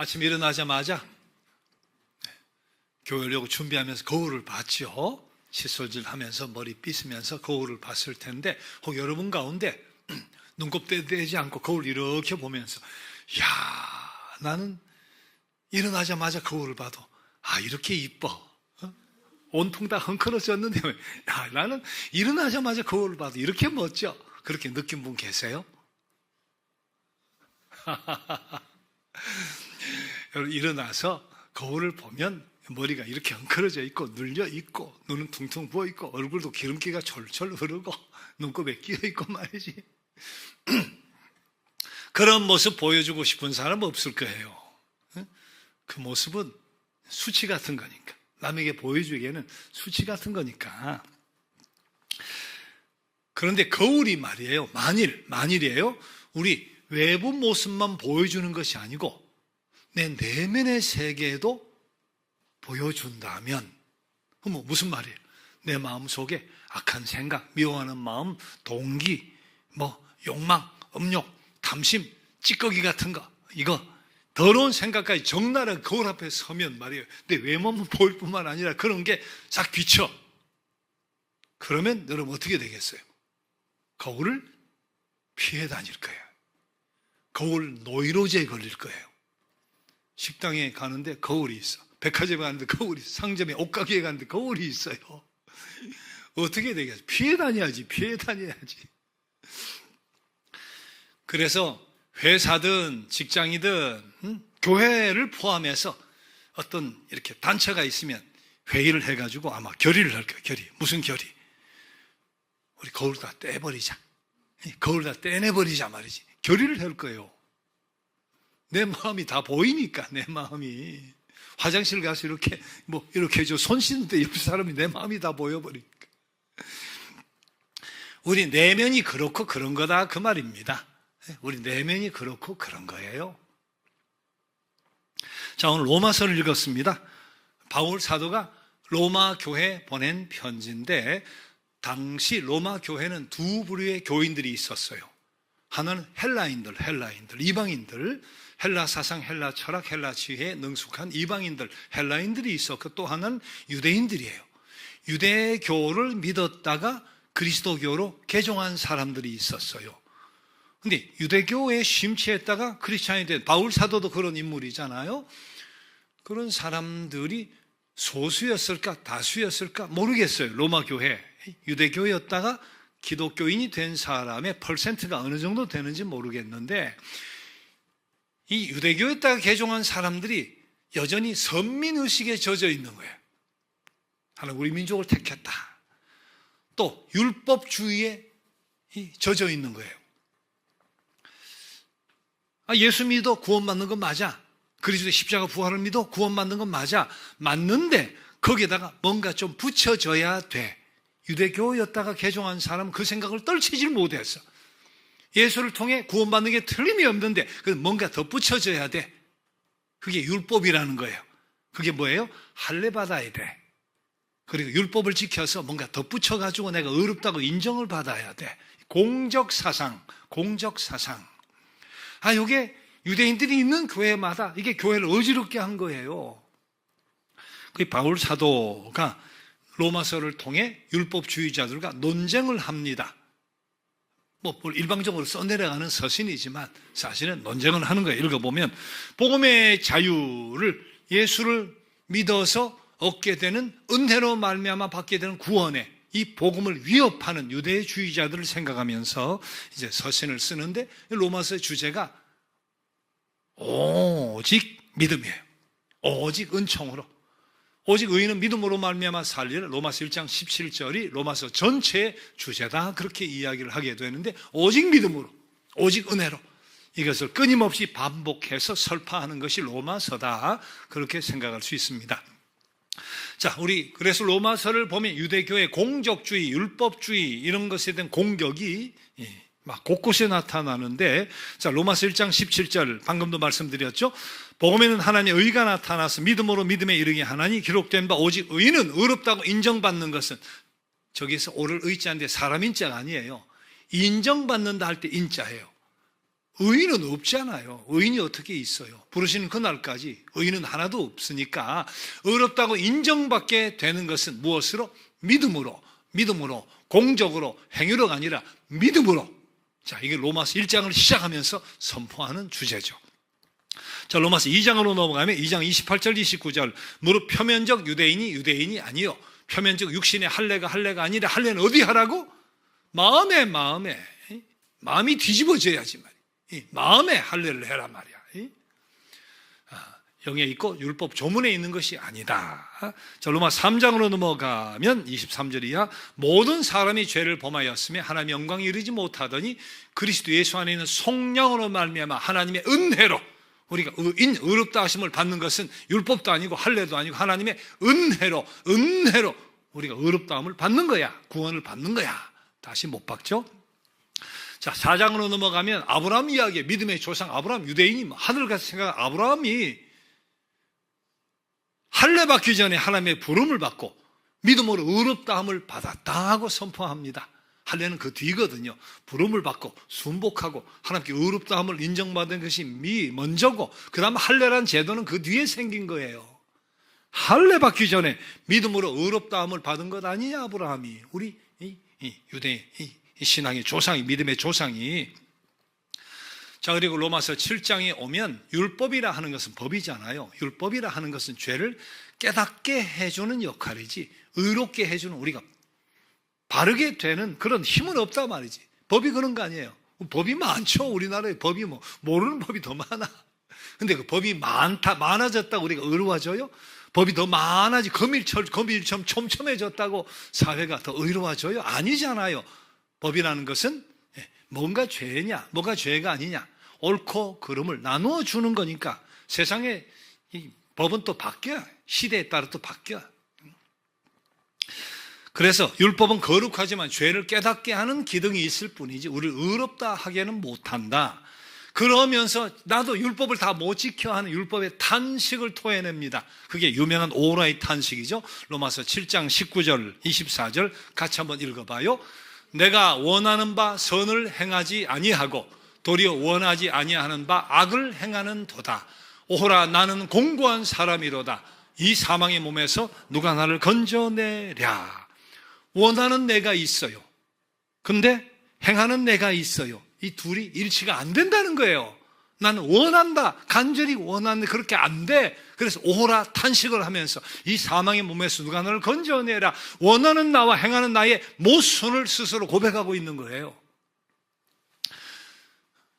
아침에 일어나자마자 교회 오려고 준비하면서 거울을 봤죠. 칫솔질 하면서 머리 빗으면서 거울을 봤을 텐데 혹 여러분 가운데 눈곱대 대지 않고 거울 이렇게 보면서 나는 일어나자마자 거울을 봐도 이렇게 이뻐. 온통 다 헝클어졌는데 나는 일어나자마자 거울을 봐도 이렇게 멋져. 그렇게 느낀 분 계세요? 여러분 일어나서 거울을 보면 머리가 이렇게 엉클어져 있고 눌려 있고 눈은 퉁퉁 부어 있고 얼굴도 기름기가 철철 흐르고 눈곱에 끼어 있고 말이지. 그런 모습 보여주고 싶은 사람 없을 거예요. 그 모습은 수치 같은 거니까, 남에게 보여주기에는 수치 같은 거니까. 그런데 거울이 말이에요, 만일이에요, 우리 외부 모습만 보여주는 것이 아니고 내 내면의 세계에도 보여준다면, 무슨 말이에요? 내 마음 속에 악한 생각, 미워하는 마음, 동기, 욕망, 음욕, 탐심, 찌꺼기 같은 거, 이거 더러운 생각까지 적나라하게 거울 앞에 서면 말이에요. 근데 외모만 보일 뿐만 아니라 그런 게 싹 비쳐. 그러면 여러분 어떻게 되겠어요? 거울을 피해 다닐 거예요. 거울 노이로제에 걸릴 거예요. 식당에 가는데 거울이 있어. 백화점에 가는데 거울이 있어. 상점에 옷가게에 가는데 거울이 있어요. 어떻게 되겠어요? 피해 다녀야지. 그래서 회사든 직장이든 교회를 포함해서 어떤 이렇게 단체가 있으면 회의를 해가지고 아마 결의를 할 거예요. 무슨 결의? 우리 거울 다 떼버리자. 거울 다 떼내버리자 말이지. 결의를 할 거예요. 내 마음이 다 보이니까, 내 마음이. 화장실 가서 이렇게 손 씻는데 옆 사람이 내 마음이 다 보여버리니까. 우리 내면이 그렇고 그런 거다, 그 말입니다. 우리 내면이 그렇고 그런 거예요. 자, 오늘 로마서를 읽었습니다. 바울 사도가 로마 교회에 보낸 편지인데, 당시 로마 교회는 두 부류의 교인들이 있었어요. 하나는 헬라인들, 이방인들, 헬라 사상, 헬라 철학, 헬라 지혜에 능숙한 이방인들, 헬라인들이 있었고, 또 하나는 유대인들이에요. 유대교를 믿었다가 그리스도교로 개종한 사람들이 있었어요. 근데 유대교에 심취했다가 크리스찬이 된 바울 사도도 그런 인물이잖아요. 그런 사람들이 소수였을까 다수였을까 모르겠어요. 로마 교회, 유대교였다가 기독교인이 된 사람의 퍼센트가 어느 정도 되는지 모르겠는데, 이 유대교에다가 개종한 사람들이 여전히 선민의식에 젖어 있는 거예요. 하나님 우리 민족을 택했다. 또 율법주의에 젖어 있는 거예요. 예수 믿어 구원받는 건 맞아. 그리스도의 십자가 부활을 믿어 구원받는 건 맞아. 맞는데 거기에다가 뭔가 좀 붙여져야 돼. 유대교였다가 개종한 사람은 그 생각을 떨치질 못했어. 예수를 통해 구원받는 게 틀림이 없는데 뭔가 더 붙여져야 돼. 그게 율법이라는 거예요. 그게 뭐예요? 할례 받아야 돼. 그리고 율법을 지켜서 뭔가 더 붙여가지고 내가 의롭다고 인정을 받아야 돼. 공적사상. 이게 유대인들이 있는 교회마다 이게 교회를 어지럽게 한 거예요. 그 바울 사도가 로마서를 통해 율법주의자들과 논쟁을 합니다. 일방적으로 써내려가는 서신이지만 사실은 논쟁을 하는 거예요. 읽어보면 복음의 자유를, 예수를 믿어서 얻게 되는 은혜로 말미암아 받게 되는 구원에 이 복음을 위협하는 유대주의자들을 생각하면서 이제 서신을 쓰는데, 로마서의 주제가 오직 믿음이에요. 오직 은총으로, 오직 의인은 믿음으로 말미암아 살리라. 로마서 1장 17절이 로마서 전체의 주제다, 그렇게 이야기를 하게 되는데, 오직 믿음으로, 오직 은혜로 이것을 끊임없이 반복해서 설파하는 것이 로마서다, 그렇게 생각할 수 있습니다. 자, 우리 그래서 로마서를 보면 유대교의 공적주의, 율법주의 이런 것에 대한 공격이 막 곳곳에 나타나는데, 자, 로마서 1장 17절 방금도 말씀드렸죠. 복음에는 하나님의 의가 나타나서 믿음으로 믿음에 이르게 하나니 기록된 바 오직 의인은 의롭다고 인정받는 것은, 저기서 오를 의자인데 사람 인자가 아니에요. 인정받는다 할 때 인자예요. 의인은 없잖아요. 의인이 어떻게 있어요? 부르시는 그날까지 의인은 하나도 없으니까 의롭다고 인정받게 되는 것은 무엇으로? 믿음으로, 공적으로, 행위로가 아니라 믿음으로. 자, 이게 로마서 1장을 시작하면서 선포하는 주제죠. 자, 로마서 2장으로 넘어가면 2장 28절, 29절. 무릇 표면적 유대인이 아니요. 표면적 육신의 할례가 아니라 할례는 어디 하라고? 마음이 뒤집어져야지 말이야. 마음에 할례를 해라 말이야. 영에 있고 율법 조문에 있는 것이 아니다. 자, 로마 3장으로 넘어가면 23절 이하. 모든 사람이 죄를 범하였으며 하나님의 영광에 이르지 못하더니 그리스도 예수 안에 있는 성령으로 말미암아 하나님의 은혜로 우리가 의롭다 하심을 받는 것은 율법도 아니고 할례도 아니고 하나님의 은혜로 우리가 의롭다함을 받는 거야. 구원을 받는 거야. 다시 못 박죠? 자, 4장으로 넘어가면 아브라함 이야기, 믿음의 조상 아브라함, 유대인이 하늘같이 생각한 아브라함이 할례 받기 전에 하나님의 부름을 받고 믿음으로 의롭다함을 받았다고 선포합니다. 할례는 그 뒤거든요. 부름을 받고 순복하고 하나님께 의롭다함을 인정받은 것이 먼저고, 그 다음 할례란 제도는 그 뒤에 생긴 거예요. 할례 받기 전에 믿음으로 의롭다함을 받은 것 아니냐, 아브라함이. 우리 유대인 신앙의 조상이, 믿음의 조상이. 자, 그리고 로마서 7장에 오면 율법이라 하는 것은 법이잖아요. 율법이라 하는 것은 죄를 깨닫게 해주는 역할이지 의롭게 해주는, 우리가 바르게 되는 그런 힘은 없단 말이지. 법이 그런 거 아니에요. 법이 많죠. 우리나라에 법이 모르는 법이 더 많아. 근데 그 법이 많아졌다고 우리가 의로워져요? 법이 더 거밀처럼 촘촘해졌다고 사회가 더 의로워져요? 아니잖아요. 법이라는 것은 뭔가 죄냐, 뭐가 죄가 아니냐, 옳고 그름을 나누어 주는 거니까. 세상에 이 법은 또 바뀌어요. 시대에 따라 또 바뀌어요. 그래서 율법은 거룩하지만 죄를 깨닫게 하는 기능이 있을 뿐이지 우리를 의롭다 하게는 못한다. 그러면서 나도 율법을 다 못 지켜 하는 율법의 탄식을 토해냅니다. 그게 유명한 오라의 탄식이죠. 로마서 7장 19절 24절 같이 한번 읽어봐요. 내가 원하는 바 선을 행하지 아니하고 도리어 원하지 아니하는 바 악을 행하는 도다. 오호라, 나는 공고한 사람이로다. 이 사망의 몸에서 누가 나를 건져내랴. 원하는 내가 있어요. 근데 행하는 내가 있어요. 이 둘이 일치가 안 된다는 거예요. 나는 원한다, 간절히 원하는데 그렇게 안 돼. 그래서 오호라 탄식을 하면서 이 사망의 몸에서 누가 나를 건져내라. 원하는 나와 행하는 나의 모순을 스스로 고백하고 있는 거예요.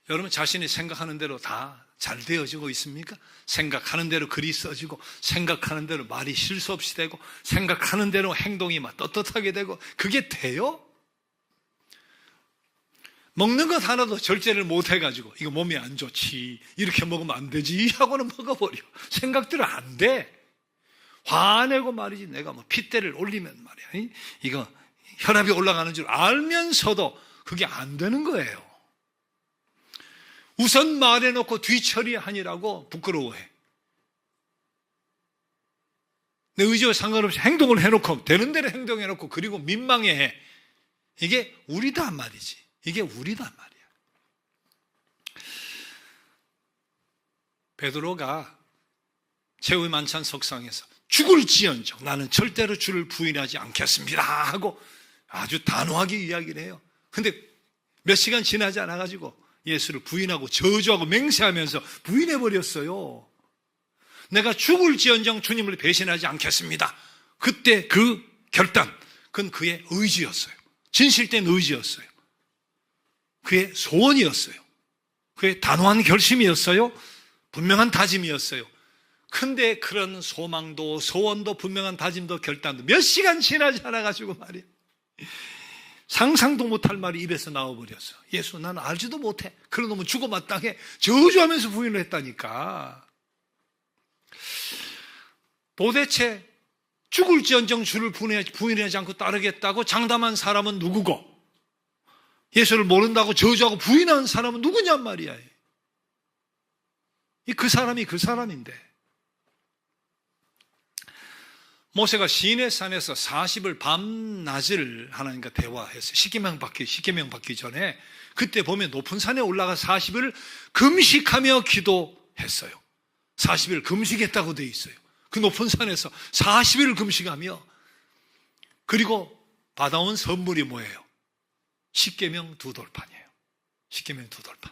여러분 자신이 생각하는 대로 다 잘 되어지고 있습니까? 생각하는 대로 글이 써지고, 생각하는 대로 말이 실수 없이 되고, 생각하는 대로 행동이 막 떳떳하게 되고, 그게 돼요? 먹는 것 하나도 절제를 못 해가지고 이거 몸에 안 좋지, 이렇게 먹으면 안 되지 하고는 먹어버려. 생각대로 안 돼. 화내고 말이지. 내가 뭐 핏대를 올리면 말이야, 이거 혈압이 올라가는 줄 알면서도 그게 안 되는 거예요. 우선 말해놓고 뒤처리하니라고 부끄러워해. 내 의지와 상관없이 행동을 해놓고, 되는 대로 행동해놓고, 그리고 민망해해. 이게 우리단 말이지. 이게 우리단 말이야. 베드로가 최후의 만찬 석상에서 죽을지언정 나는 절대로 주를 부인하지 않겠습니다 하고 아주 단호하게 이야기를 해요. 근데 몇 시간 지나지 않아가지고 예수를 부인하고 저주하고 맹세하면서 부인해버렸어요. 내가 죽을지언정 주님을 배신하지 않겠습니다. 그때 그 결단, 그건 그의 의지였어요. 진실된 의지였어요. 그의 소원이었어요. 그의 단호한 결심이었어요. 분명한 다짐이었어요. 근데 그런 소망도 소원도 분명한 다짐도 결단도 몇 시간 지나지 않아가지고 말이에요. 상상도 못할 말이 입에서 나와버렸어. 예수, 나는 알지도 못해. 그런 놈은 죽어 마땅해. 저주하면서 부인을 했다니까. 도대체 죽을지언정 주를 부인하지 않고 따르겠다고 장담한 사람은 누구고, 예수를 모른다고 저주하고 부인한 사람은 누구냔 말이야. 그 사람이 그 사람인데. 모세가 시내산에서 40일 밤낮을 하나님과 대화했어요. 십계명 받기 전에 그때 보면 높은 산에 올라가 40일 금식하며 기도했어요. 40일 금식했다고 되어 있어요. 그 높은 산에서 40일 금식하며, 그리고 받아온 선물이 뭐예요? 십계명 2돌판이에요. 십계명 2돌판.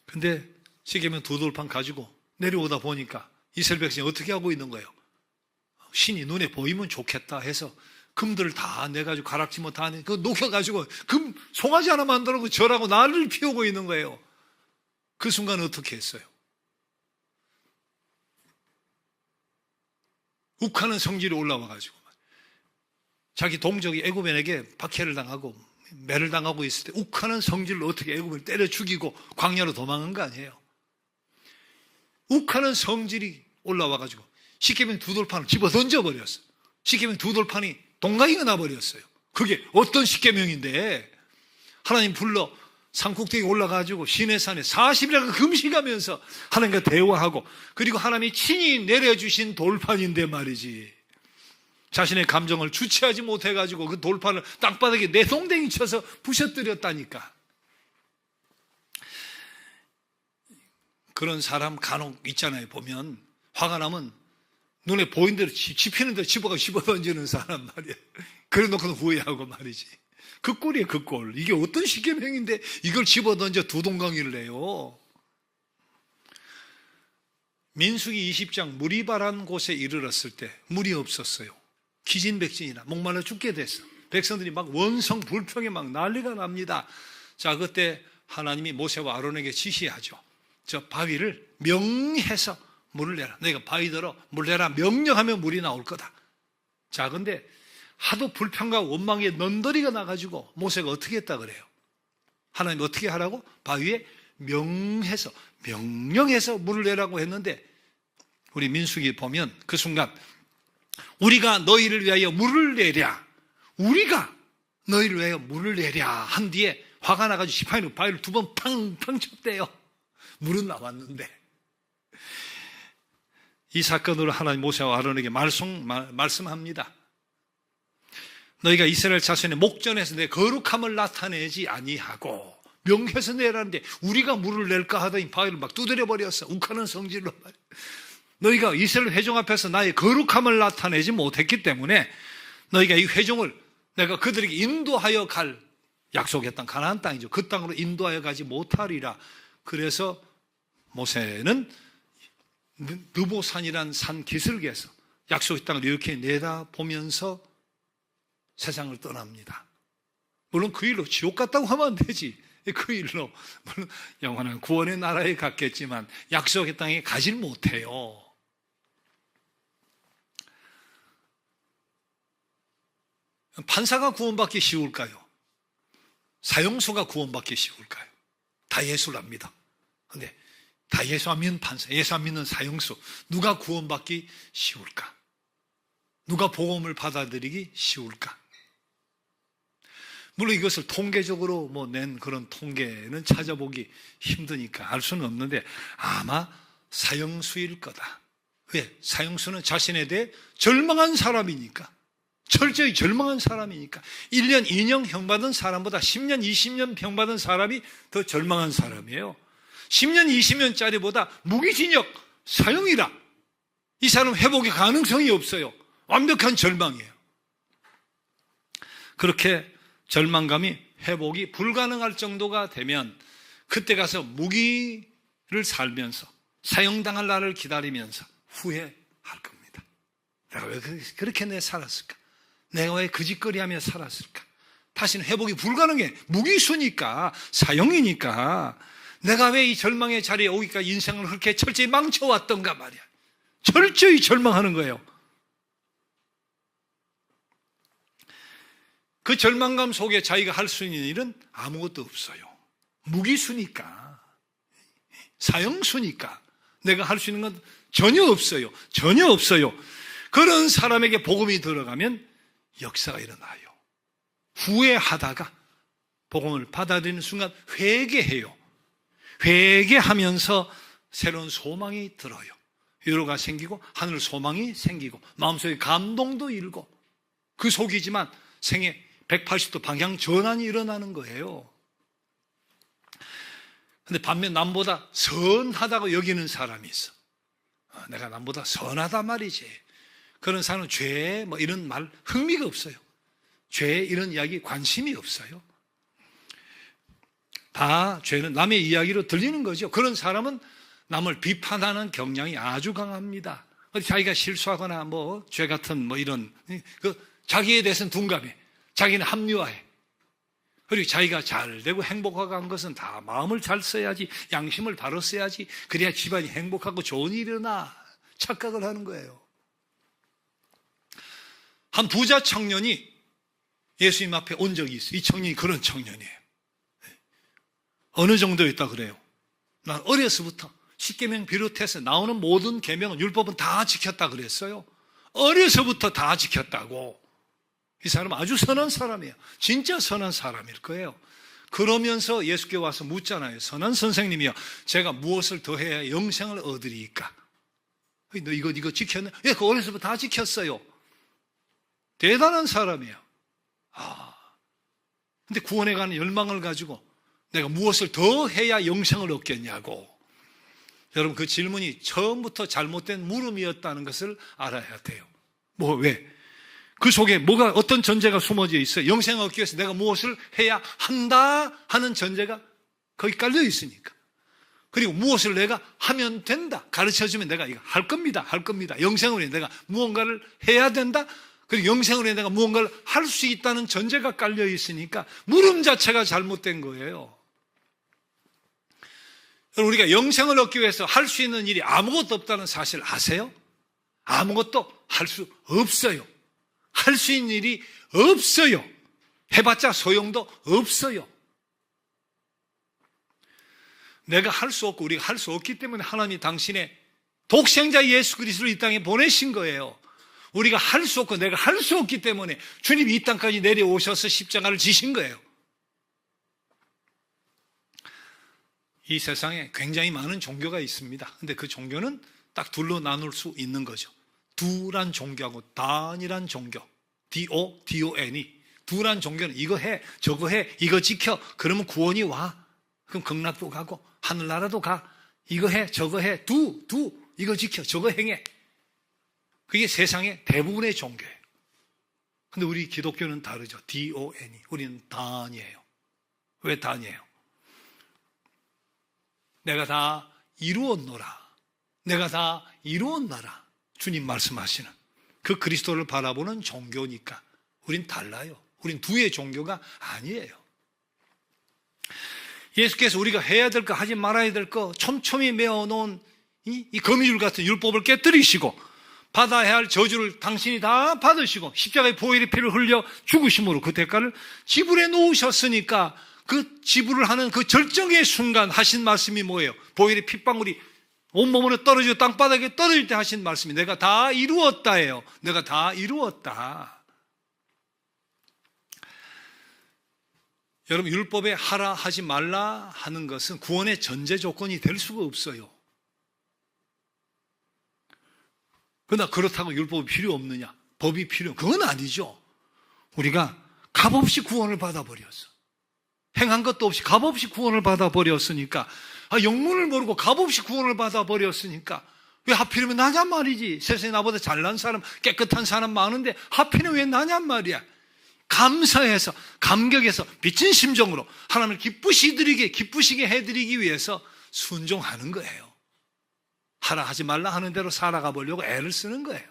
근데 십계명 2돌판 가지고 내려오다 보니까 이스라엘 백성이 어떻게 하고 있는 거예요? 신이 눈에 보이면 좋겠다 해서 금들을 다 내가지고 가락지못 다 그거 녹여가지고 금 송아지 하나 만들고 절하고 나를 피우고 있는 거예요. 그 순간 어떻게 했어요? 욱하는 성질이 올라와가지고 자기 동족이 애굽인에게 박해를 당하고 매를 당하고 있을 때 욱하는 성질로 어떻게 애굽을 때려 죽이고 광야로 도망한 거 아니에요. 욱하는 성질이 올라와가지고 십계명 2돌판을 집어 던져버렸어. 십계명 2돌판이 동강이가 나버렸어요. 그게 어떤 십계명인데, 하나님 불러 산꼭대기에 올라가지고 시내산에 40일간 금식하면서 하나님과 대화하고, 그리고 하나님이 친히 내려주신 돌판인데 말이지, 자신의 감정을 주체하지 못해가지고 그 돌판을 땅바닥에 내동댕이 쳐서 부셔뜨렸다니까. 그런 사람 간혹 있잖아요. 보면 화가 나면 눈에 보이는 대로 집히는 대로 집어 던지는 사람 말이야. 그래 놓고는 후회하고 말이지. 그 꼴이에요, 그 꼴. 이게 어떤 십계명인데 이걸 집어 던져 2동강이를 내요. 민수기 20장 물이 바란 곳에 이르렀을 때 물이 없었어요. 기진백진이나 목말라 죽게 됐어. 백성들이 막 원성 불평에 막 난리가 납니다. 자, 그때 하나님이 모세와 아론에게 지시하죠. 저 바위를 명해서 물을 내라. 너희가 바위들어 물 내라 명령하면 물이 나올 거다. 자, 근데 하도 불평과 원망에 넌더리가 나가지고 모세가 어떻게 했다 그래요? 하나님 어떻게 하라고? 바위에 명해서 명령해서 물을 내라고 했는데, 우리 민수기 보면 그 순간 우리가 너희를 위하여 물을 내랴, 우리가 너희를 위하여 물을 내랴 한 뒤에 화가 나가지고 지팡이로 바위를 2번 팡팡 쳤대요. 물은 나왔는데. 이 사건으로 하나님 모세와 아론에게 말씀합니다. 너희가 이스라엘 자손의 목전에서 내 거룩함을 나타내지 아니하고 명해서 내라는데 우리가 물을 낼까 하더니 바위를 막 두드려 버렸어. 욱하는 성질로. 너희가 이스라엘 회중 앞에서 나의 거룩함을 나타내지 못했기 때문에 너희가 이 회중을 내가 그들에게 인도하여 갈 약속했던 가나안 땅이죠. 그 땅으로 인도하여 가지 못하리라. 그래서 모세는 느보산이란 산 기슭에서 약속의 땅을 이렇게 내다보면서 세상을 떠납니다. 물론 그 일로 지옥 갔다고 하면 안 되지. 그 일로 물론 영원한 구원의 나라에 갔겠지만 약속의 땅에 가질 못해요. 판사가 구원받기 쉬울까요? 사형수가 구원받기 쉬울까요? 다 예수를 압니다. 근데 다 예수 안 믿는 판사, 예수 안 믿는 사형수, 누가 구원받기 쉬울까? 누가 복음을 받아들이기 쉬울까? 물론 이것을 통계적으로 낸 그런 통계는 찾아보기 힘드니까 알 수는 없는데 아마 사형수일 거다. 왜? 사형수는 자신에 대해 절망한 사람이니까, 철저히 절망한 사람이니까 1년, 2년 형 받은 사람보다 10년, 20년 병 받은 사람이 더 절망한 사람이에요. 10년, 20년짜리보다 무기징역, 사형이라. 이 사람 회복의 가능성이 없어요. 완벽한 절망이에요. 그렇게 절망감이 회복이 불가능할 정도가 되면 그때 가서 무기를 살면서 사형당할 날을 기다리면서 후회할 겁니다. 내가 왜 그렇게 살았을까? 내가 왜 그 짓거리하며 살았을까? 다시는 회복이 불가능해. 무기수니까, 사형이니까 내가 왜 이 절망의 자리에 오기까지 인생을 그렇게 철저히 망쳐왔던가 말이야. 철저히 절망하는 거예요. 그 절망감 속에 자기가 할 수 있는 일은 아무것도 없어요. 무기수니까, 사형수니까 내가 할 수 있는 건 전혀 없어요. 전혀 없어요. 그런 사람에게 복음이 들어가면 역사가 일어나요. 후회하다가 복음을 받아들이는 순간 회개해요. 회개하면서 새로운 소망이 들어요. 위로가 생기고 하늘 소망이 생기고 마음속에 감동도 일고, 그 속이지만 생에 180도 방향 전환이 일어나는 거예요. 근데 반면 남보다 선하다고 여기는 사람이 있어. 내가 남보다 선하단 말이지. 그런 사람은 죄 뭐 이런 말 흥미가 없어요. 죄 이런 이야기 관심이 없어요. 다 죄는 남의 이야기로 들리는 거죠. 그런 사람은 남을 비판하는 경향이 아주 강합니다. 자기가 실수하거나 뭐 죄 같은 뭐 이런 자기에 대해서는 둔감해. 자기는 합리화해. 그리고 자기가 잘 되고 행복하고 한 것은 다 마음을 잘 써야지, 양심을 바로 써야지, 그래야 집안이 행복하고 좋은 일이 일어나 착각을 하는 거예요. 한 부자 청년이 예수님 앞에 온 적이 있어요. 이 청년이 그런 청년이에요. 어느 정도였다 그래요? 난 어려서부터 십계명 비롯해서 나오는 모든 계명은 율법은 다 지켰다 그랬어요. 어려서부터 다 지켰다고. 이 사람은 아주 선한 사람이에요. 진짜 선한 사람일 거예요. 그러면서 예수께 와서 묻잖아요. 선한 선생님이요, 제가 무엇을 더 해야 영생을 얻으리까? 너 이거 지켰네? 예, 그 어려서부터 다 지켰어요. 대단한 사람이에요. 근데 구원에 관한 열망을 가지고 내가 무엇을 더 해야 영생을 얻겠냐고. 여러분, 그 질문이 처음부터 잘못된 물음이었다는 것을 알아야 돼요. 왜? 그 속에 뭐가, 어떤 전제가 숨어져 있어요? 영생을 얻기 위해서 내가 무엇을 해야 한다 하는 전제가 거기 깔려 있으니까. 그리고 무엇을 내가 하면 된다, 가르쳐주면 내가 이거 할 겁니다. 영생을 위해 내가 무언가를 해야 된다. 그리고 영생을 위해 내가 무언가를 할 수 있다는 전제가 깔려 있으니까 물음 자체가 잘못된 거예요. 우리가 영생을 얻기 위해서 할 수 있는 일이 아무것도 없다는 사실 아세요? 아무것도 할 수 없어요. 할 수 있는 일이 없어요. 해봤자 소용도 없어요. 내가 할 수 없고 우리가 할 수 없기 때문에 하나님이 당신의 독생자 예수 그리스도를 이 땅에 보내신 거예요. 우리가 할 수 없고 내가 할 수 없기 때문에 주님이 이 땅까지 내려오셔서 십자가를 지신 거예요. 이 세상에 굉장히 많은 종교가 있습니다. 근데 그 종교는 딱 둘로 나눌 수 있는 거죠. 두란 종교하고 단이란 종교, D-O-D-O-N이. 두란 종교는 이거 해, 저거 해, 이거 지켜, 그러면 구원이 와. 그럼 극락도 가고 하늘나라도 가. 이거 해, 저거 해, 이거 지켜, 저거 행해. 그게 세상의 대부분의 종교예요. 근데 우리 기독교는 다르죠. D-O-N이. 우리는 단이에요. 왜 단이에요? 내가 다 이루었노라. 내가 다 이루었나라. 주님 말씀하시는 그 그리스도를 바라보는 종교니까 우린 달라요. 우린 두의 종교가 아니에요. 예수께서 우리가 해야 될 거, 하지 말아야 될 거 촘촘히 메어놓은 이 거미줄 같은 율법을 깨뜨리시고 받아야 할 저주를 당신이 다 받으시고 십자가의 보혈의 피를 흘려 죽으심으로 그 대가를 지불해 놓으셨으니까 그 지불을 하는 그 절정의 순간 하신 말씀이 뭐예요? 보혈의 핏방울이 온몸으로 떨어지고 땅바닥에 떨어질 때 하신 말씀이 내가 다 이루었다예요. 내가 다 이루었다. 여러분, 율법에 하라 하지 말라 하는 것은 구원의 전제 조건이 될 수가 없어요. 그러나 그렇다고 율법이 필요 없느냐? 법이 필요? 그건 아니죠. 우리가 값없이 구원을 받아버렸어. 행한 것도 없이 값없이 구원을 받아버렸으니까, 영문을 모르고 값없이 구원을 받아버렸으니까 왜 하필이면 나냔 말이지. 세상에 나보다 잘난 사람, 깨끗한 사람 많은데 하필이면 왜 나냔 말이야. 감사해서, 감격해서 빚진 심정으로 하나님을 기쁘시게 해드리기 위해서 순종하는 거예요. 하라 하지 말라 하는 대로 살아가 보려고 애를 쓰는 거예요.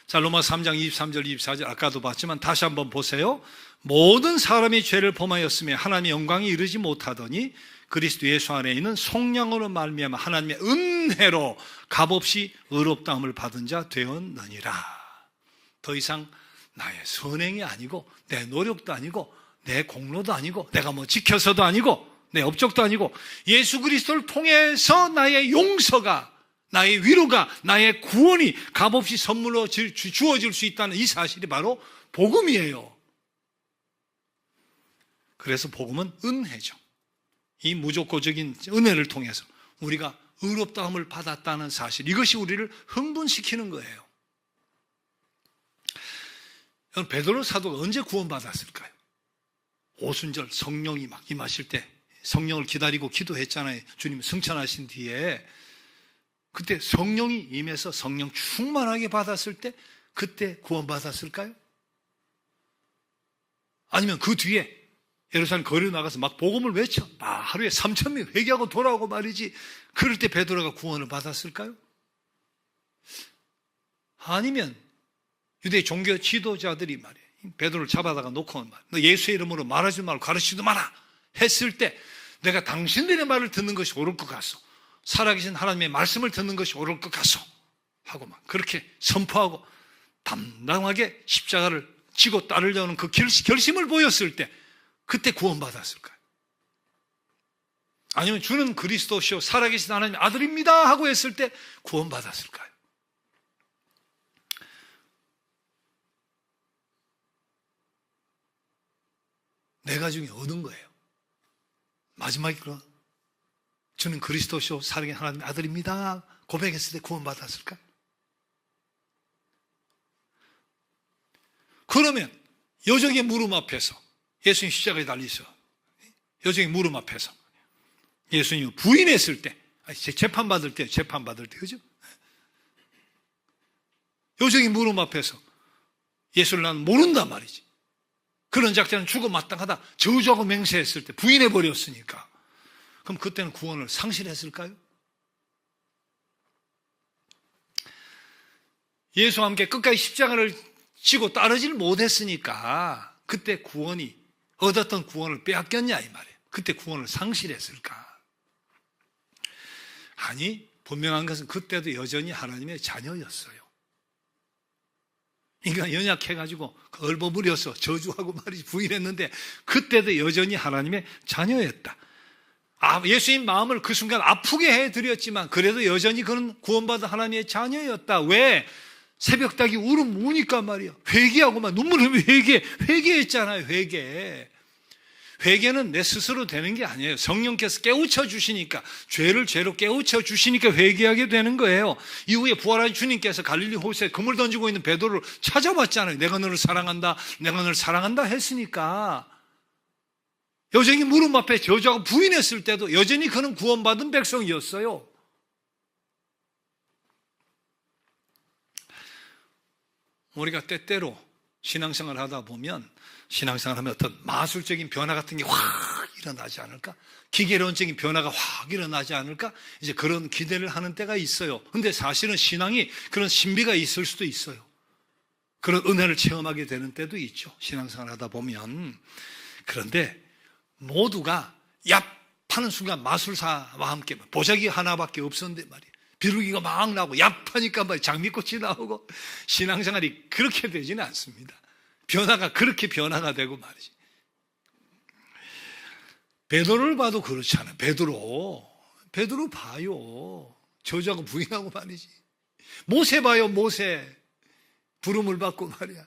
자, 로마서 3장 23절 24절 아까도 봤지만 다시 한번 보세요. 모든 사람이 죄를 범하였으며 하나님의 영광이 이르지 못하더니 그리스도 예수 안에 있는 속량으로 말미암아 하나님의 은혜로 값없이 의롭다함을 받은 자 되었느니라. 더 이상 나의 선행이 아니고 내 노력도 아니고 내 공로도 아니고 내가 뭐 지켜서도 아니고 내 업적도 아니고 예수 그리스도를 통해서 나의 용서가, 나의 위로가, 나의 구원이 값없이 선물로 주어질 수 있다는 이 사실이 바로 복음이에요. 그래서 복음은 은혜죠. 이 무조건적인 은혜를 통해서 우리가 의롭다함을 받았다는 사실, 이것이 우리를 흥분시키는 거예요. 베드로 사도가 언제 구원받았을까요? 오순절 성령이 막 임하실 때 성령을 기다리고 기도했잖아요. 주님 승천하신 뒤에 그때 성령이 임해서 성령 충만하게 받았을 때 그때 구원받았을까요? 아니면 그 뒤에 예루살렘 거리로 나가서 막 복음을 외쳐 하루에 3,000명 회개하고 돌아오고 말이지, 그럴 때 베드로가 구원을 받았을까요? 아니면 유대 종교 지도자들이 말이에요, 베드로를 잡아다가 놓고 너 예수의 이름으로 말하지 말고 가르치지도 마라 했을 때 내가 당신들의 말을 듣는 것이 옳을 것 같소, 살아계신 하나님의 말씀을 듣는 것이 옳을 것 같소 하고 막 그렇게 선포하고 담당하게 십자가를 지고 따르려는 그 결심을 보였을 때 그때 구원받았을까요? 아니면 주는 그리스도시요 살아계신 하나님의 아들입니다 하고 했을 때 구원받았을까요? 네 가지 중에 어느 거예요? 마지막에 그런 주는 그리스도시요 살아계신 하나님의 아들입니다 고백했을 때 구원받았을까? 그러면 여정의 무릎 앞에서 예수님 십자가에 달리셔 여정의 무릎 앞에서 예수님을 부인했을 때, 재판받을 때, 그죠? 여정의 무릎 앞에서 예수를 나는 모른단 말이지. 그런 작자는 죽어 마땅하다 저주하고 맹세했을 때 부인해버렸으니까 그럼 그때는 구원을 상실했을까요? 예수와 함께 끝까지 십자가를 지고 따르질 못했으니까 그때 구원이 얻었던 구원을 빼앗겼냐 이 말이에요. 그때 구원을 상실했을까? 아니, 분명한 것은 그때도 여전히 하나님의 자녀였어요. 인간 연약해가지고 얼버무려서 저주하고 말이지 부인했는데 그때도 여전히 하나님의 자녀였다. 예수님 마음을 그 순간 아프게 해드렸지만 그래도 여전히 그는 구원받은 하나님의 자녀였다. 왜? 새벽닭이 울음 우니까 말이야. 회개하고 막 눈물 흘리며 회개했잖아요. 회개는 내 스스로 되는 게 아니에요. 성령께서 깨우쳐 주시니까, 죄를 죄로 깨우쳐 주시니까 회개하게 되는 거예요. 이후에 부활한 주님께서 갈릴리 호수에 그물 던지고 있는 베드로를 찾아봤잖아요. 내가 너를 사랑한다, 내가 너를 사랑한다 했으니까. 여전히 무릎 앞에 저주하고 부인했을 때도 여전히 그는 구원받은 백성이었어요. 우리가 때때로 신앙생활 하다 보면 신앙생활 하면 어떤 마술적인 변화 같은 게 확 일어나지 않을까? 기계론적인 변화가 확 일어나지 않을까? 이제 그런 기대를 하는 때가 있어요. 근데 사실은 신앙이 그런 신비가 있을 수도 있어요. 그런 은혜를 체험하게 되는 때도 있죠. 신앙생활 하다 보면. 그런데 모두가 얍 하는 순간 마술사와 함께 보자기 하나밖에 없었는데 말이에요. 비둘기가 막 나오고 얍하니까 막 장미꽃이 나오고 신앙생활이 그렇게 되지는 않습니다. 변화가 그렇게 변화가 되고 말이지. 베드로를 봐도 그렇잖아요. 베드로 봐요. 저주하고 부인하고 말이지. 모세 봐요. 모세 부름을 받고 말이야.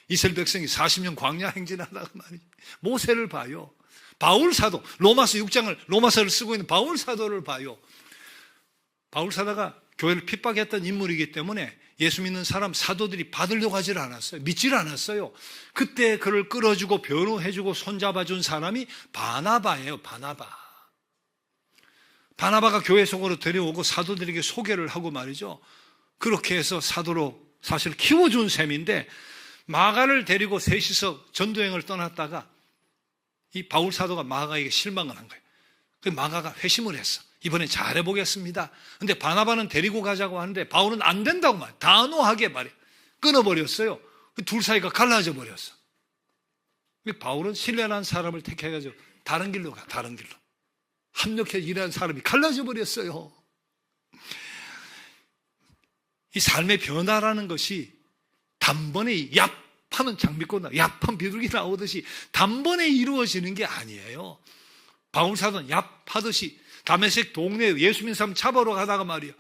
이스라엘 백성이 40년 광야 행진하다가 말이지. 모세를 봐요. 바울 사도, 로마서를 쓰고 있는 바울 사도를 봐요. 바울 사도가 교회를 핍박했던 인물이기 때문에 예수 믿는 사람 사도들이 받으려고 하질 않았어요. 믿질 않았어요. 그때 그를 끌어주고 변호해주고 손잡아준 사람이 바나바예요. 바나바가 교회 속으로 데려오고 사도들에게 소개를 하고 말이죠. 그렇게 해서 사도로 사실 키워준 셈인데 마가를 데리고 셋이서 전도행을 떠났다가 이 바울 사도가 마가에게 실망을 한 거예요. 그 마가가 회심을 했어. 이번에 잘해보겠습니다. 근데 바나바는 데리고 가자고 하는데 바울은 안 된다고 말해. 단호하게 말해. 끊어버렸어요. 둘 사이가 갈라져 버렸어. 바울은 신뢰하는 사람을 택해가지고 다른 길로 가, 다른 길로. 합력해 일하는 사람이 갈라져 버렸어요. 이 삶의 변화라는 것이 단번에 얍하면 장미꽃 얍한 비둘기 나오듯이 단번에 이루어지는 게 아니에요. 바울 사도는 얍하듯이 다메섹 동네에 예수 믿는 사람 잡아러 가다가 말이야.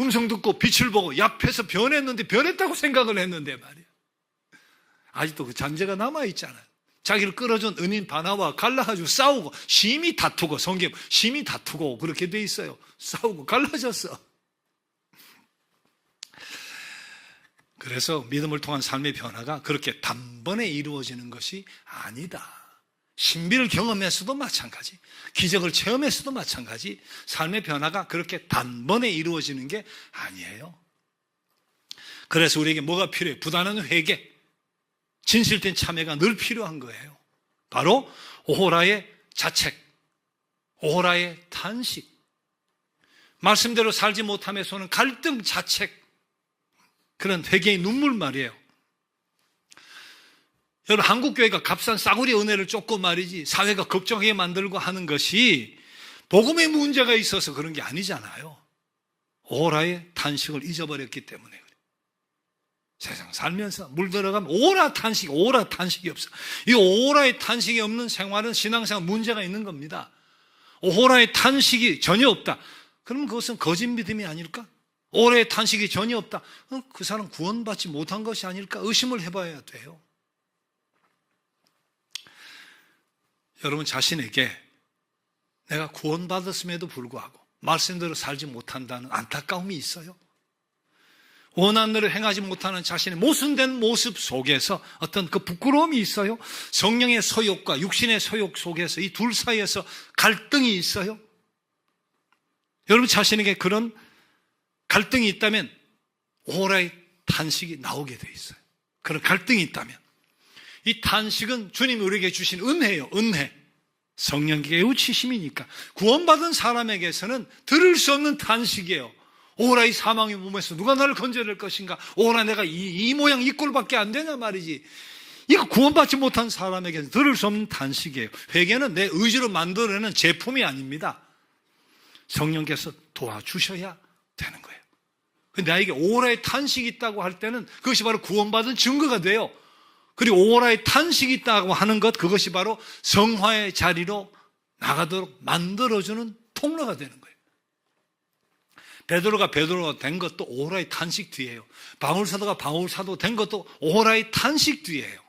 음성 듣고 빛을 보고 얍해서 변했다고 생각을 했는데 말이야. 아직도 그 잔재가 남아있잖아요. 자기를 끌어준 은인 바나바와 갈라가지고 싸우고 심히 다투고 성경 심히 다투고 그렇게 돼 있어요. 싸우고 갈라졌어. 그래서 믿음을 통한 삶의 변화가 그렇게 단번에 이루어지는 것이 아니다. 신비를 경험했어도 마찬가지, 기적을 체험했어도 마찬가지, 삶의 변화가 그렇게 단번에 이루어지는 게 아니에요. 그래서 우리에게 뭐가 필요해요? 부단한 회개, 진실된 참회가 늘 필요한 거예요. 바로 오호라의 자책, 오호라의 탄식, 말씀대로 살지 못함에서는 갈등, 자책, 그런 회개의 눈물 말이에요. 여러분, 한국교회가 값싼 싸구려 은혜를 쫓고 말이지 사회가 걱정하게 만들고 하는 것이 복음의 문제가 있어서 그런 게 아니잖아요. 오호라의 탄식을 잊어버렸기 때문에 그래요. 세상 살면서 물 들어가면 오호라 탄식이 없어. 이 오호라의 탄식이 없는 생활은 신앙생활 문제가 있는 겁니다. 오호라의 탄식이 전혀 없다. 그럼 그것은 거짓 믿음이 아닐까? 오호라의 탄식이 전혀 없다. 그 사람 구원받지 못한 것이 아닐까? 의심을 해봐야 돼요. 여러분 자신에게 내가 구원받았음에도 불구하고 말씀대로 살지 못한다는 안타까움이 있어요? 원하는 대로 행하지 못하는 자신의 모순된 모습 속에서 어떤 그 부끄러움이 있어요? 성령의 소욕과 육신의 소욕 속에서 이 둘 사이에서 갈등이 있어요? 여러분 자신에게 그런 갈등이 있다면 오호라의 탄식이 나오게 돼 있어요. 그런 갈등이 있다면 이 탄식은 주님이 우리에게 주신 은혜예요. 은혜. 성령의 깨우치심이니까 구원받은 사람에게서는 들을 수 없는 탄식이에요. 오호라의 사망의 몸에서 누가 나를 건져낼 것인가? 오호라 내가 이 모양 이 꼴밖에 안 되냐 말이지. 이거 구원받지 못한 사람에게는 들을 수 없는 탄식이에요. 회개는 내 의지로 만들어내는 제품이 아닙니다. 성령께서 도와주셔야 되는 거예요. 나에게 오호라의 탄식이 있다고 할 때는 그것이 바로 구원받은 증거가 돼요. 그리고 오호라의 탄식이 있다고 하는 것, 그것이 바로 성화의 자리로 나가도록 만들어주는 통로가 되는 거예요. 베드로가 된 것도 오호라의 탄식 뒤에요. 바울사도가 바울사도 된 것도 오호라의 탄식 뒤에요.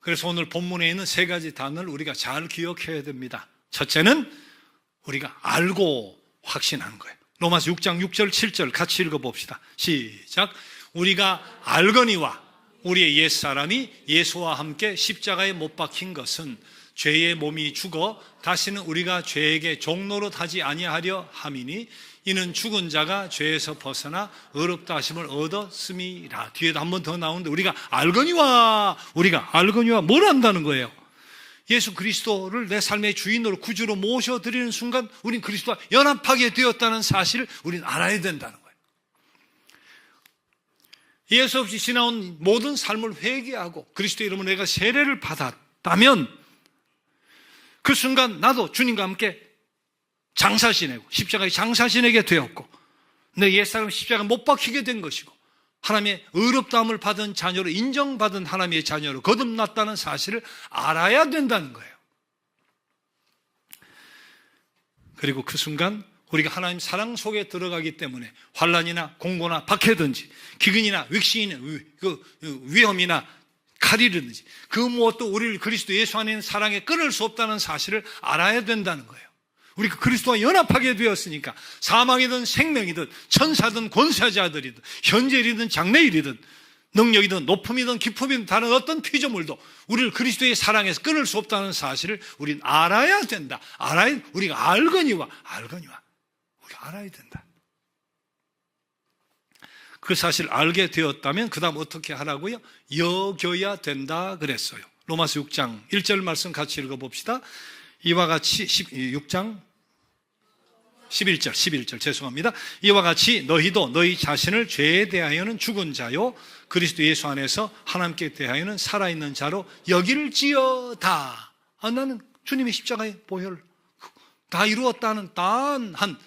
그래서 오늘 본문에 있는 세 가지 단어를 우리가 잘 기억해야 됩니다. 첫째는 우리가 알고 확신하는 거예요. 로마서 6장 6절 7절 같이 읽어봅시다. 시작. 우리가 알거니와 우리의 옛사람이 예수와 함께 십자가에 못 박힌 것은 죄의 몸이 죽어 다시는 우리가 죄에게 종노릇 하지 아니하려 함이니 이는 죽은 자가 죄에서 벗어나 의롭다 하심을 얻었음이라. 뒤에도 한 번 더 나오는데 우리가 알거니와 뭘 안다는 거예요? 예수 그리스도를 내 삶의 주인으로 구주로 모셔드리는 순간 우린 그리스도와 연합하게 되었다는 사실을 우리는 알아야 된다는 거예요. 예수 없이 지나온 모든 삶을 회개하고 그리스도의 이름으로 내가 세례를 받았다면 그 순간 나도 주님과 함께 장사 지내고 십자가에 장사 지내게 되었고 내 옛사람 십자가에 못 박히게 된 것이고 하나님의 의롭다함을 받은 자녀로 인정받은 하나님의 자녀로 거듭났다는 사실을 알아야 된다는 거예요. 그리고 그 순간 우리가 하나님 사랑 속에 들어가기 때문에 환난이나 공고나 박해든지 기근이나 윅싱이나 위험이나 칼이든지 그 무엇도 우리를 그리스도 예수 안에 있는 사랑에 끊을 수 없다는 사실을 알아야 된다는 거예요. 우리가 그리스도와 연합하게 되었으니까 사망이든 생명이든 천사든 권세자들이든 현재일이든 장래일이든 능력이든 높음이든 깊음이든 다른 어떤 피조물도 우리를 그리스도의 사랑에서 끊을 수 없다는 사실을 우리는 알아야 된다. 우리가 알거니와 우리가 알아야 된다. 그 사실을 알게 되었다면 그 다음 어떻게 하라고요? 여겨야 된다 그랬어요. 로마서 6장 1절 말씀 같이 읽어봅시다. 이와 같이 6장 11절 죄송합니다. 이와 같이 너희도 너희 자신을 죄에 대하여는 죽은 자요 그리스도 예수 안에서 하나님께 대하여는 살아있는 자로 여길지어다. 나는 주님의 십자가의 보혈 다 이루었다는 딴한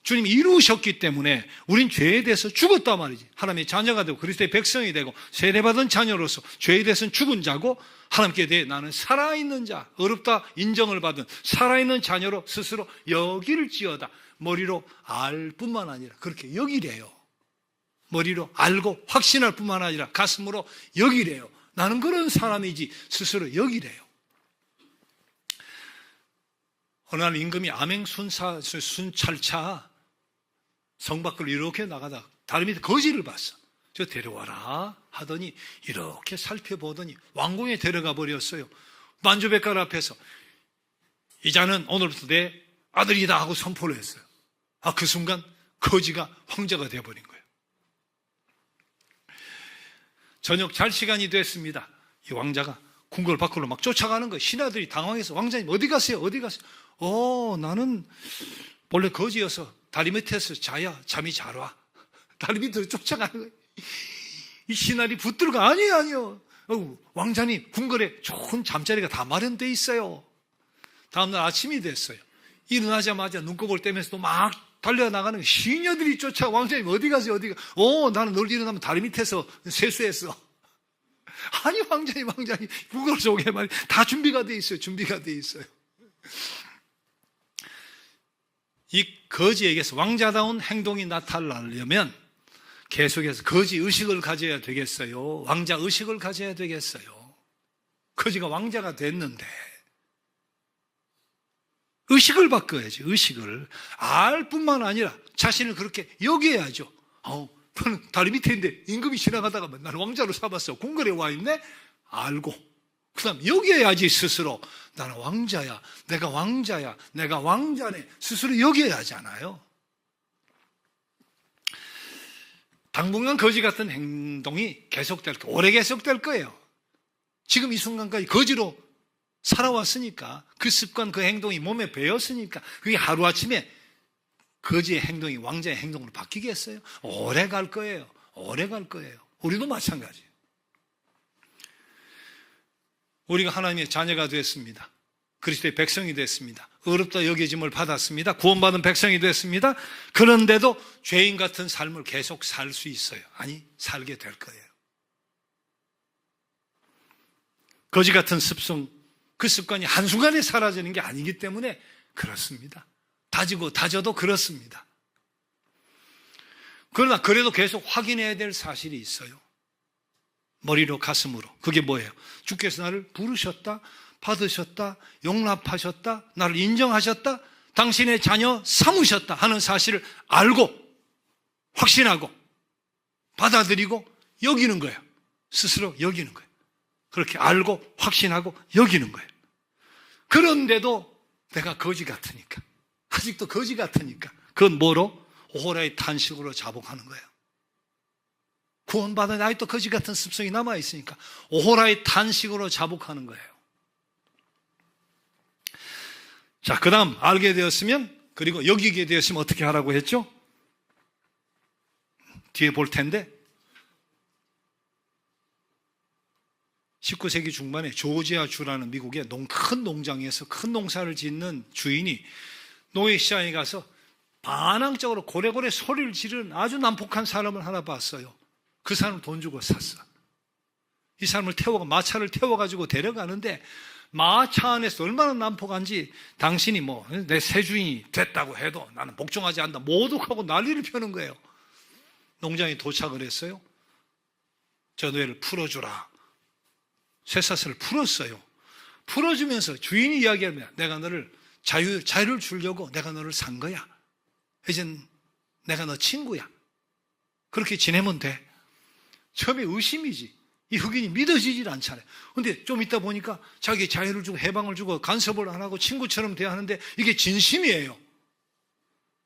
주님이 이루셨기 때문에 우린 죄에 대해서 죽었단 말이지. 하나님의 자녀가 되고 그리스도의 백성이 되고 세례받은 자녀로서 죄에 대해서는 죽은 자고 하나님께 대해 나는 살아있는 자, 어렵다 인정을 받은 살아있는 자녀로 스스로 여길지어다. 머리로 알 뿐만 아니라 그렇게 여기래요. 머리로 알고 확신할 뿐만 아니라 가슴으로 여기래요. 나는 그런 사람이지 스스로 여기래요. 어느 날 임금이 암행 순찰차 성 밖으로 이렇게 나가다 다리 밑에 거지를 봤어. 저 데려와라 하더니 이렇게 살펴보더니 왕궁에 데려가 버렸어요. 만주백관 앞에서 이 자는 오늘부터 내 아들이다 하고 선포를 했어요. 그 순간 거지가 황제가 되어버린 거예요. 저녁 잘 시간이 됐습니다. 이 왕자가 궁궐 밖으로 막 쫓아가는 거예요. 신하들이 당황해서 왕자님 어디 가세요? 어디 가세요? 나는 원래 거지여서 다리 밑에서 자야 잠이 잘 와. 다리 밑으로 쫓아가는 거예요. 이 신하들이 붙들어가 아니요. 왕자님 궁궐에 좋은 잠자리가 다 마련돼 있어요. 다음날 아침이 됐어요. 일어나자마자 눈곱을 떼면서 막 달려나가는 시녀들이 쫓아 왕자님 어디 가세요? 어디 가? 나는 널 일어나면 다리 밑에서 세수했어. 아니 왕자님 궁궐 속에 말이 다 준비가 돼 있어요. 준비가 돼 있어요. 이 거지에게서 왕자다운 행동이 나타나려면 계속해서 거지 의식을 가져야 되겠어요? 왕자 의식을 가져야 되겠어요? 거지가 왕자가 됐는데 의식을 바꿔야지. 의식을 알 뿐만 아니라 자신을 그렇게 여겨야죠. 너는 다리 밑에 있는데 임금이 지나가다가 나를 왕자로 삼았어. 궁궐에 와 있네? 알고 그 다음 여겨야지. 스스로 나는 왕자야, 내가 왕자야, 내가 왕자네, 스스로 여겨야 하잖아요. 당분간 거지 같은 행동이 계속될 거예요. 오래 계속될 거예요. 지금 이 순간까지 거지로 살아왔으니까 그 습관, 그 행동이 몸에 배었으니까 그게 하루아침에 거지의 행동이 왕자의 행동으로 바뀌겠어요? 오래 갈 거예요. 오래 갈 거예요. 우리도 마찬가지예요. 우리가 하나님의 자녀가 됐습니다. 그리스도의 백성이 됐습니다. 의롭다 여겨짐을 받았습니다. 구원받은 백성이 됐습니다. 그런데도 죄인 같은 삶을 계속 살 수 있어요. 아니, 살게 될 거예요. 거지 같은 습성, 그 습관이 한순간에 사라지는 게 아니기 때문에 그렇습니다. 다지고 다져도 그렇습니다. 그러나 그래도 계속 확인해야 될 사실이 있어요. 머리로 가슴으로. 그게 뭐예요? 주께서 나를 부르셨다, 받으셨다, 용납하셨다, 나를 인정하셨다, 당신의 자녀 삼으셨다 하는 사실을 알고 확신하고 받아들이고 여기는 거예요. 스스로 여기는 거예요. 그렇게 알고 확신하고 여기는 거예요. 그런데도 내가 거지 같으니까, 아직도 거지 같으니까 그건 뭐로? 오호라의 탄식으로 자복하는 거예요. 구원받은 아직도 거지 같은 습성이 남아있으니까 오호라의 탄식으로 자복하는 거예요. 자, 그 다음 알게 되었으면, 그리고 여기게 되었으면 어떻게 하라고 했죠? 뒤에 볼 텐데 19세기 중반에 조지아 주라는 미국의 큰 농장에서 큰 농사를 짓는 주인이 노예 시장에 가서 반항적으로 고래고래 소리를 지르는 아주 난폭한 사람을 하나 봤어요. 그 사람을 돈 주고 샀어. 이 사람을 마차를 태워가지고 데려가는데 마차 안에서 얼마나 난폭한지, 당신이 내 새 주인이 됐다고 해도 나는 복종하지 않는다, 모독하고 난리를 펴는 거예요. 농장에 도착을 했어요. 저 노예를 풀어주라. 쇠사슬을 풀었어요. 풀어주면서 주인이 이야기합니다. 내가 너를 자유를 주려고 내가 너를 산 거야. 이젠 내가 너 친구야. 그렇게 지내면 돼. 처음에 의심이지. 이 흑인이 믿어지질 않잖아요. 근데 좀 있다 보니까 자기 자유를 주고 해방을 주고 간섭을 안 하고 친구처럼 대하는데 이게 진심이에요.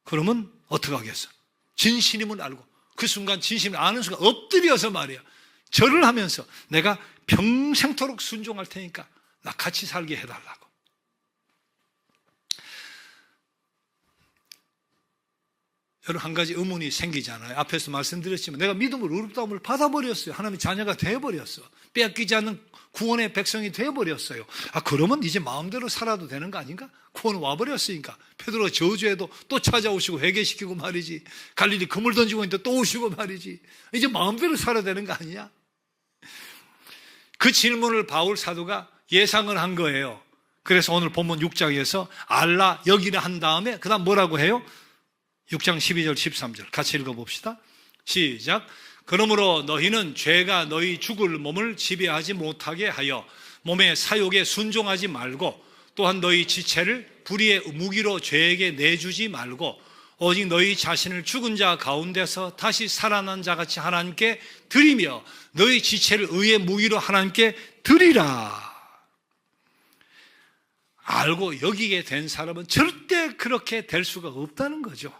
그러면 어떻게 하겠어? 진심임을 알고 그 순간 진심을 아는 순간 엎드려서 말이야, 절을 하면서 내가 평생토록 순종할 테니까 나 같이 살게 해달라고. 여러분, 한 가지 의문이 생기잖아요. 앞에서 말씀드렸지만 내가 믿음으로 의롭다함을 받아버렸어요. 하나님의 자녀가 되어버렸어. 빼앗기지 않는 구원의 백성이 되어버렸어요. 그러면 이제 마음대로 살아도 되는 거 아닌가? 구원 와버렸으니까. 베드로가 저주해도 또 찾아오시고 회개시키고 말이지. 갈릴리 그물 던지고 있는데 또 오시고 말이지. 이제 마음대로 살아야 되는 거 아니냐? 그 질문을 바울 사도가 예상을 한 거예요. 그래서 오늘 본문 6장에서 알라 여기라 한 다음에 그 다음 뭐라고 해요? 6장 12절 13절 같이 읽어봅시다. 시작. 그러므로 너희는 죄가 너희 죽을 몸을 지배하지 못하게 하여 몸의 사욕에 순종하지 말고, 또한 너희 지체를 불의의 무기로 죄에게 내주지 말고 오직 너희 자신을 죽은 자 가운데서 다시 살아난 자같이 하나님께 드리며 너희 지체를 의의 무기로 하나님께 드리라. 알고 여기게 된 사람은 절대 그렇게 될 수가 없다는 거죠.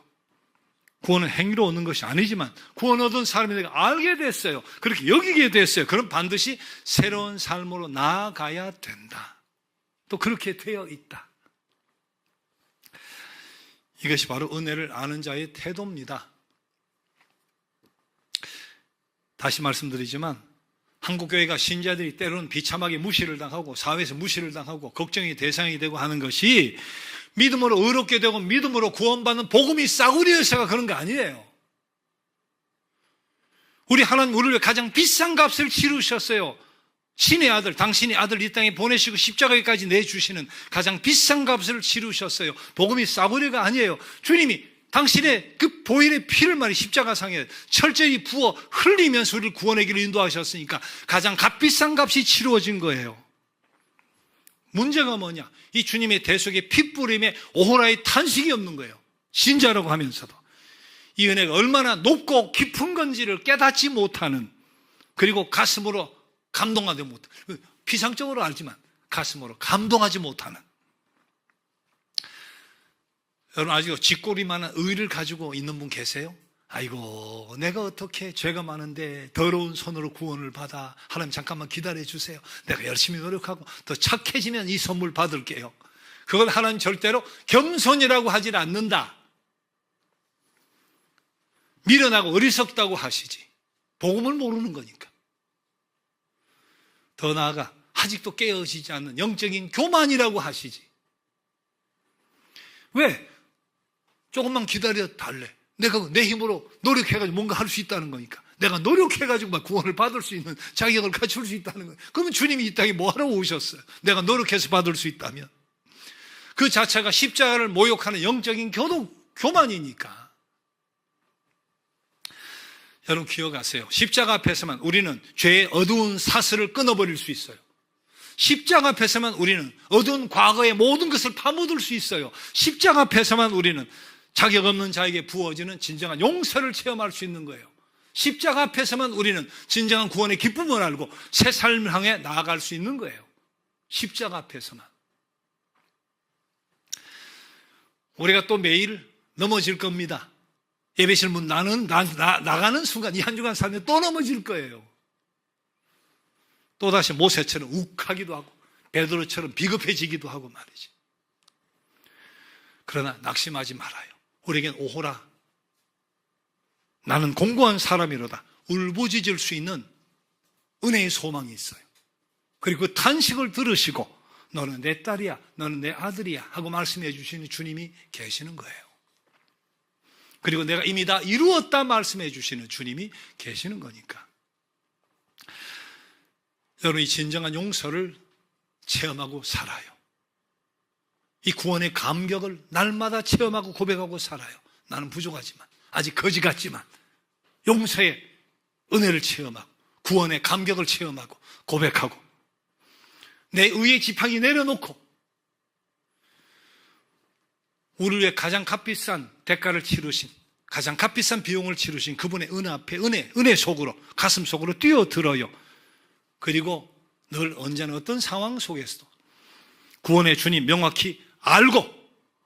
구원은 행위로 얻는 것이 아니지만 구원 얻은 사람이 내가 알게 됐어요. 그렇게 여기게 됐어요. 그럼 반드시 새로운 삶으로 나아가야 된다. 또 그렇게 되어 있다. 이것이 바로 은혜를 아는 자의 태도입니다. 다시 말씀드리지만 한국교회가 신자들이 때로는 비참하게 무시를 당하고 사회에서 무시를 당하고 걱정의 대상이 되고 하는 것이 믿음으로 의롭게 되고 믿음으로 구원받는 복음이 싸구려여서가 그런 거 아니에요. 우리 하나님 우리를 위해 가장 비싼 값을 치르셨어요. 신의 아들, 당신의 아들 이 땅에 보내시고 십자가에까지 내주시는 가장 비싼 값을 치르셨어요. 복음이 싸구려가 아니에요. 주님이 당신의 그 보혈의 피를 말이 십자가상에 철저히 부어 흘리면서 우리를 구원의 길을 인도하셨으니까 가장 값비싼 값이 치루어진 거예요. 문제가 뭐냐? 이 주님의 대속의 핏부림에 오호라의 탄식이 없는 거예요. 신자라고 하면서도. 이 은혜가 얼마나 높고 깊은 건지를 깨닫지 못하는, 그리고 가슴으로 감동하지 못하는, 피상적으로 알지만 가슴으로 감동하지 못하는. 여러분 아직 쥐꼬리만한 의를 가지고 있는 분 계세요? 아이고 내가 어떻게 죄가 많은데 더러운 손으로 구원을 받아. 하나님 잠깐만 기다려 주세요. 내가 열심히 노력하고 더 착해지면 이 선물 받을게요. 그걸 하나님 절대로 겸손이라고 하질 않는다. 미련하고 어리석다고 하시지. 복음을 모르는 거니까. 더 나아가 아직도 깨어지지 않는 영적인 교만이라고 하시지. 왜? 조금만 기다려 달래. 내가 내 힘으로 노력해가지고 뭔가 할 수 있다는 거니까. 내가 노력해가지고 막 구원을 받을 수 있는 자격을 갖출 수 있다는 거예요. 그러면 주님이 이 땅에 뭐하러 오셨어요? 내가 노력해서 받을 수 있다면. 그 자체가 십자가를 모욕하는 영적인 교만이니까. 여러분 기억하세요. 십자가 앞에서만 우리는 죄의 어두운 사슬을 끊어버릴 수 있어요. 십자가 앞에서만 우리는 어두운 과거의 모든 것을 파묻을 수 있어요. 십자가 앞에서만 우리는 자격 없는 자에게 부어지는 진정한 용서를 체험할 수 있는 거예요. 십자가 앞에서만 우리는 진정한 구원의 기쁨을 알고 새 삶을 향해 나아갈 수 있는 거예요. 십자가 앞에서만. 우리가 또 매일 넘어질 겁니다. 예배실 문 나가는 순간 이 한 주간 살면 또 넘어질 거예요. 또다시 모세처럼 욱하기도 하고 베드로처럼 비겁해지기도 하고 말이지. 그러나 낙심하지 말아요. 우리에겐 오호라 나는 공고한 사람이로다 울부짖을 수 있는 은혜의 소망이 있어요. 그리고 그 탄식을 들으시고 너는 내 딸이야, 너는 내 아들이야 하고 말씀해 주시는 주님이 계시는 거예요. 그리고 내가 이미 다 이루었다 말씀해 주시는 주님이 계시는 거니까. 여러분 이 진정한 용서를 체험하고 살아요. 이 구원의 감격을 날마다 체험하고 고백하고 살아요. 나는 부족하지만, 아직 거지 같지만 용서의 은혜를 체험하고 구원의 감격을 체험하고 고백하고 내 의의 지팡이 내려놓고 우리를 위해 가장 값비싼 대가를 치르신, 가장 값비싼 비용을 치르신 그분의 은혜 앞에 은혜 속으로, 가슴 속으로 뛰어들어요. 그리고 늘 언제나 어떤 상황 속에서도 구원의 주님 명확히 알고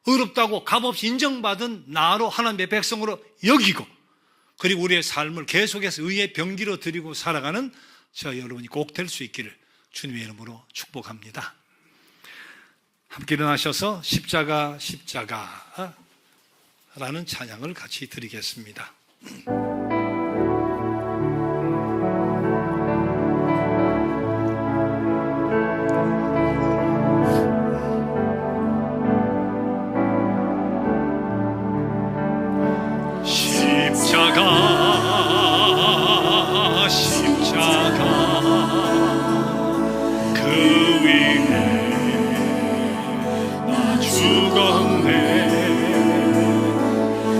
의롭다고 값없이 인정받은 나로 하나님의 백성으로 여기고, 그리고 우리의 삶을 계속해서 의의 병기로 드리고 살아가는 저 여러분이 꼭 될 수 있기를 주님의 이름으로 축복합니다. 함께 일어나셔서 십자가 십자가라는 찬양을 같이 드리겠습니다. 십자가 그 위에 나 죽었네.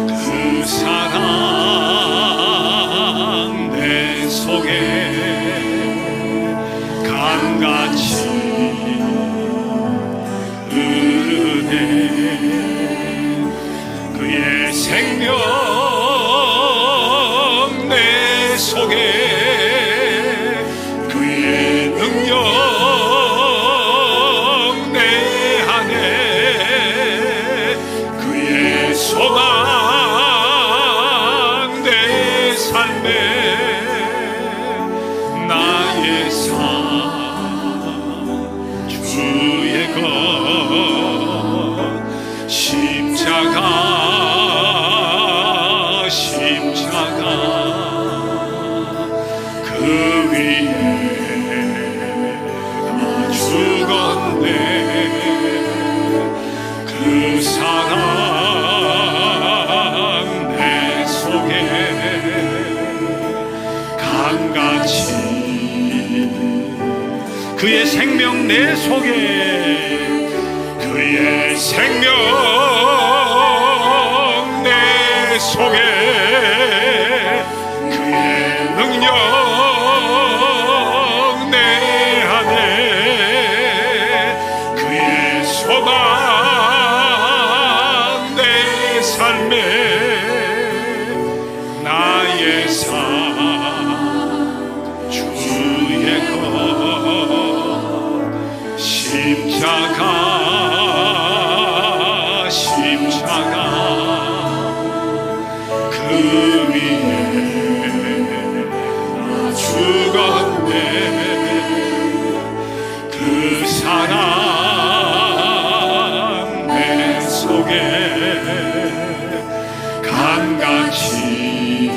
그 사랑 주의 것 십자가 십자가 그 위에 나 죽었네 그 사랑 내 속에 강같이 그의 생명 내 속에 그의 생명 내 속에 그의 능력 내 안에 그의 소망 내 삶에 나의 삶 주의 것 십자가 십자가 그 위에 나 죽었네 그 사랑 내 속에 강같이